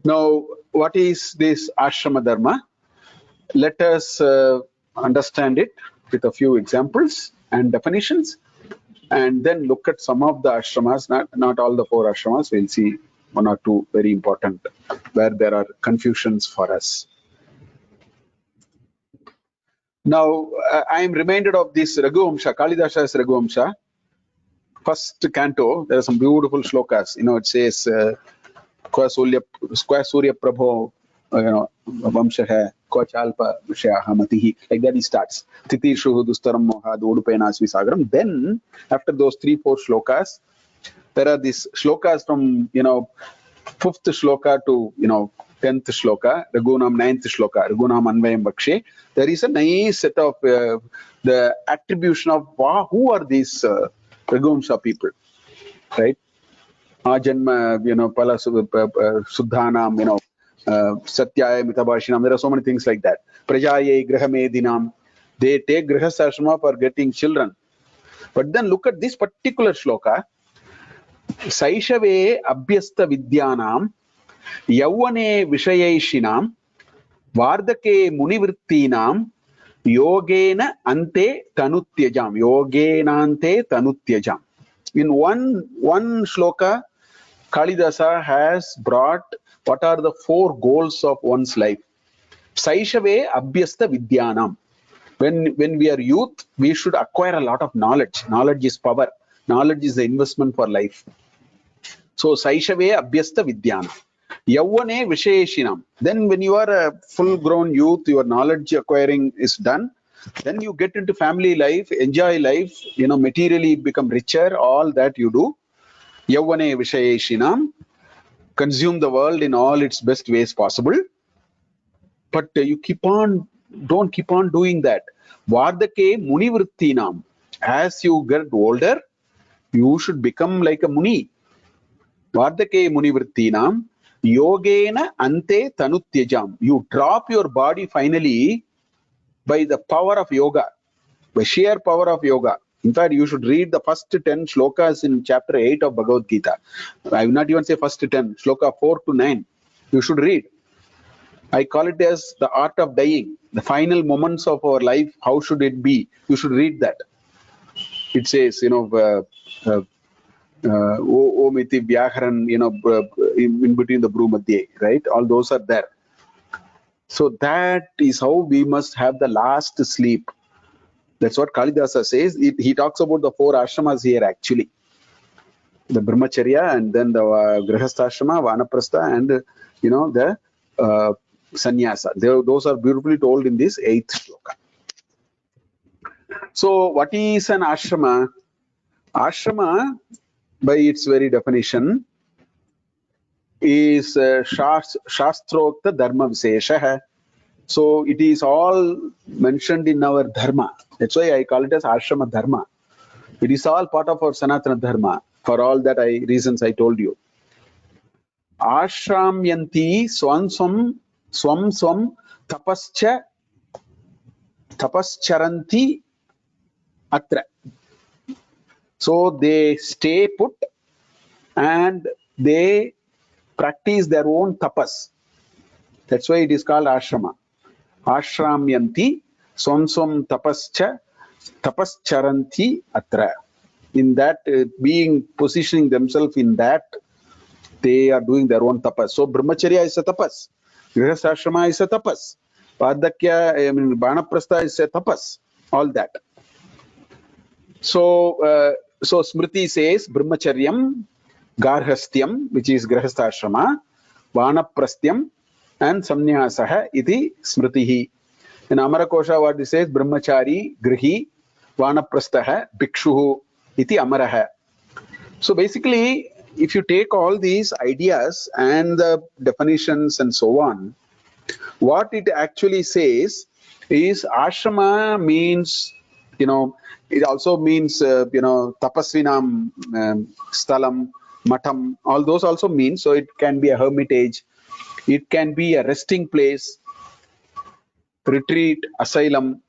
Now, what is this ashrama dharma? Let us understand it with a few examples and definitions, and then look at some of the ashramas, not all the 4 ashramas. We'll see 1 or 2 very important where there are confusions for us. Now, I am reminded of this Raghuvamsha, Kalidasa's Raghuvamsha, first canto. There are some beautiful shlokas. It says, Kwa Surya Prabho, Vamsha hai, Kwa Chalpa Vishaya Matihi. Like that he starts. Titishu Dustaram Mohad Udupena Svisagaram. Then, after those 3-4 shlokas, there are these shlokas from, 5th shloka to, 10th shloka, Raghunam 9th shloka, Raghunam Anvayam Bakshe. There is a nice set of the attribution of who are these Raghuvamsha people, right? Ajanma, Pala Suddhanam, Satyaya Mitabashinam. There are so many things like that. Prajaye Grahamedinam. They take Grihasashrama for getting children. But then look at this particular shloka. Saishave Abhyasta Vidyanam Yavane Vishayaishinam Vardake Munivrittinam Yogena Ante Tanutyajam. Yogenante Tanutyajam. In one shloka, Kalidasa has brought what are the 4 goals of one's life. Saishave Abhyasta Vidyanam. When we are youth, we should acquire a lot of knowledge. Knowledge is power. Knowledge is the investment for life. So, Saishave Abhyasta Vidyanam. Yavane Vishayeshinam. Then when you are a full-grown youth, your knowledge acquiring is done. Then you get into family life, enjoy life, materially become richer, all that you do. Yavane Vishayeshinam. Consume the world in all its best ways possible. But you don't keep on doing that. Vardake Munivrittinam. As you get older, you should become like a Muni. Vardake Munivrittinam. Yogena Ante Tanutyajam. You drop your body finally by the power of yoga, by sheer power of yoga. In fact, you should read the first 10 shlokas in chapter 8 of Bhagavad Gita. I will not even say first 10, shloka 4 to 9. You should read. I call it as the art of dying. The final moments of our life, how should it be? You should read that. It says, Omiti Vyakaran, in between the Brumadhye, right? All those are there. So that is how we must have the last sleep. That's what Kalidasa says. He talks about the 4 ashramas here actually. The Brahmacharya, and then the Grihastha-ashrama, Vanaprastha, and the Sannyasa. Those are beautifully told in this 8th shloka. So what is an ashrama? Ashrama, by its very definition, is Shastrokta Dharma Vishesha. So it is all mentioned in our dharma. That's why I call it as ashrama dharma. It is all part of our Sanatana dharma, for all that reasons I told you. Ashramyanti swam tapascharanti atra. So they stay put and they practice their own tapas. That's why it is called ashrama. Ashramyanti swam tapascharanti atra. In that, positioning themselves in that, they are doing their own tapas. So Brahmacharya is a tapas. Grihasashrama is a tapas. Vardakya, Vanaprastha is a tapas. All that. So Smriti says Brahmacharyam, Garhastyam, which is Grihasthashrama, Vanaprastham, and Samnyasaha iti Smritihi. In Amarakosha, what it says, Brahmachari, Grihi, Vanaprastaha, Bhikshuhu iti Amaraha. So basically, if you take all these ideas and the definitions and so on, what it actually says is ashrama means, it also means, tapasvinam, stalam, matam, all those also mean. So it can be a hermitage, it can be a resting place, retreat, asylum.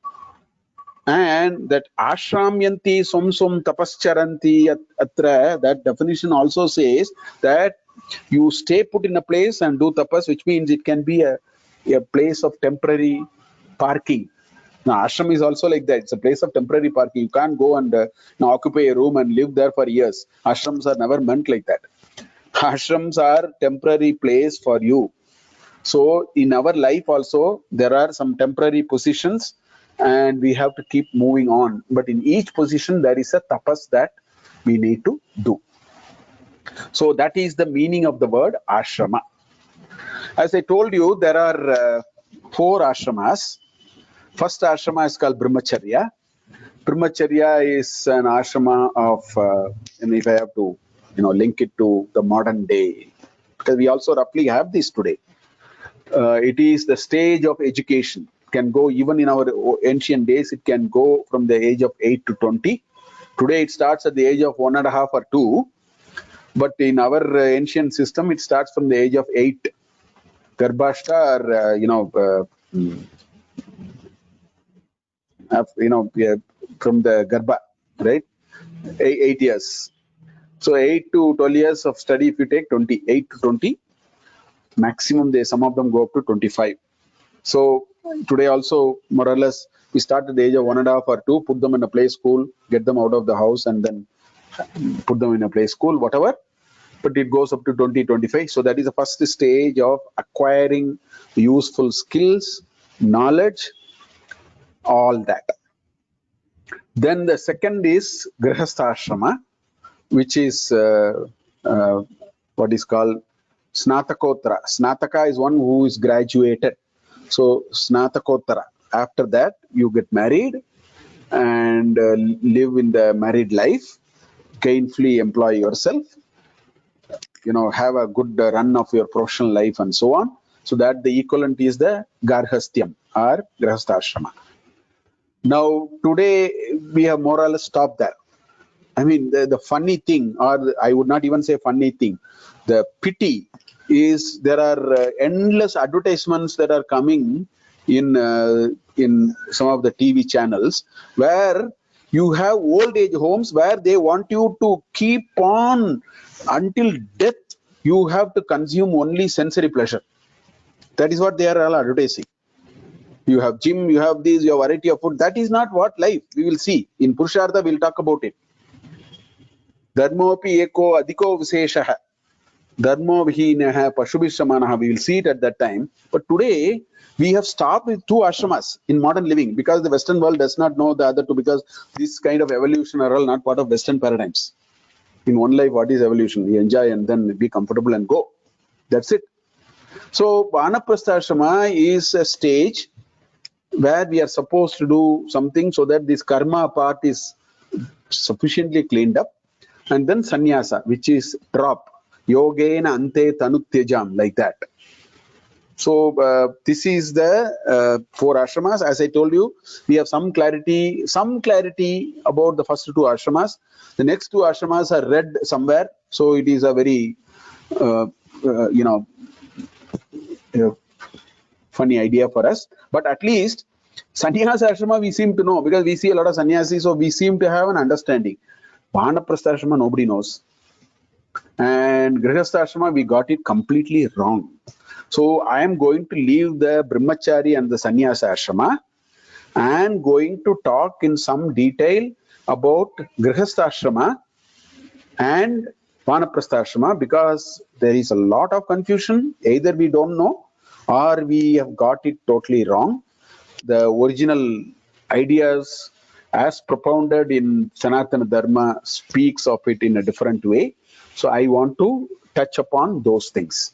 And that ashramyanti swam tapascharanti atra, that definition also says that you stay put in a place and do tapas, which means it can be a place of temporary parking. Now, ashram is also like that. It's a place of temporary parking. You can't go and occupy a room and live there for years. Ashrams are never meant like that. Ashrams are temporary place for you. So in our life also, there are some temporary positions and we have to keep moving on. But in each position, there is a tapas that we need to do. So that is the meaning of the word ashrama. As I told you, there are 4 ashramas. First ashrama is called Brahmacharya. Brahmacharya is an ashrama of, and if I have to, link it to the modern day, because we also roughly have this today. It is the stage of education. It can go even in our ancient days. It can go from the age of 8 to 20. Today it starts at the age of 1.5 or 2. But in our ancient system, it starts from the age of 8. Garbhashta, or from the Garbha, right? 8 years. So 8 to 12 years of study. If you take 8 to 20, maximum some of them go up to 25. So today also, more or less, we start at the age of 1.5 or 2, put them in a play school, get them out of the house, and then put them in a play school, whatever. But it goes up to 20, 25. So that is the first stage of acquiring useful skills, knowledge, all that. Then the second is Grihastha Ashrama, which is what is called Snatakottara. Snataka is one who is graduated. So Snatakottara. After that, you get married and live in the married life, gainfully employ yourself, have a good run of your professional life and so on. So that the equivalent is the Garhasthyam or Grihastha Ashrama. Now, today we have more or less stopped there. I mean, the funny thing, or I would not even say funny thing, the pity is there are endless advertisements that are coming in some of the TV channels where you have old age homes where they want you to keep on until death. You have to consume only sensory pleasure. That is what they are all advertising. You have gym, you have this, you have variety of food. That is not what life. We will see. In Purushartha, we'll talk about it. Dharmopi eko adhiko viseshaha. Dharmo vihinaha pashubhishamanaha. We will see it at that time. But today, we have stopped with 2 ashramas in modern living because the Western world does not know the other 2, because this kind of evolution are all not part of Western paradigms. In one life, what is evolution? We enjoy and then be comfortable and go. That's it. So, Vanaprastha Ashrama is a stage where we are supposed to do something so that this karma part is sufficiently cleaned up. And then sannyasa, which is drop. Yogena ante tanutyajam, like that. So this is the 4 ashramas. As I told you, we have some clarity about the first 2 ashramas. The next 2 ashramas are read somewhere. So it is a very, funny idea for us. But at least sannyasa ashrama we seem to know, because we see a lot of sannyasis, so we seem to have an understanding. Vanaprastha ashrama nobody knows. And Grihastha ashrama we got it completely wrong. So I am going to leave the Brahmachari and the Sannyasa ashrama and going to talk in some detail about Grihastha ashrama and Vanaprastha ashrama, because there is a lot of confusion. Either we don't know or we have got it totally wrong. The original ideas as propounded in Sanatana Dharma speaks of it in a different way. So I want to touch upon those things.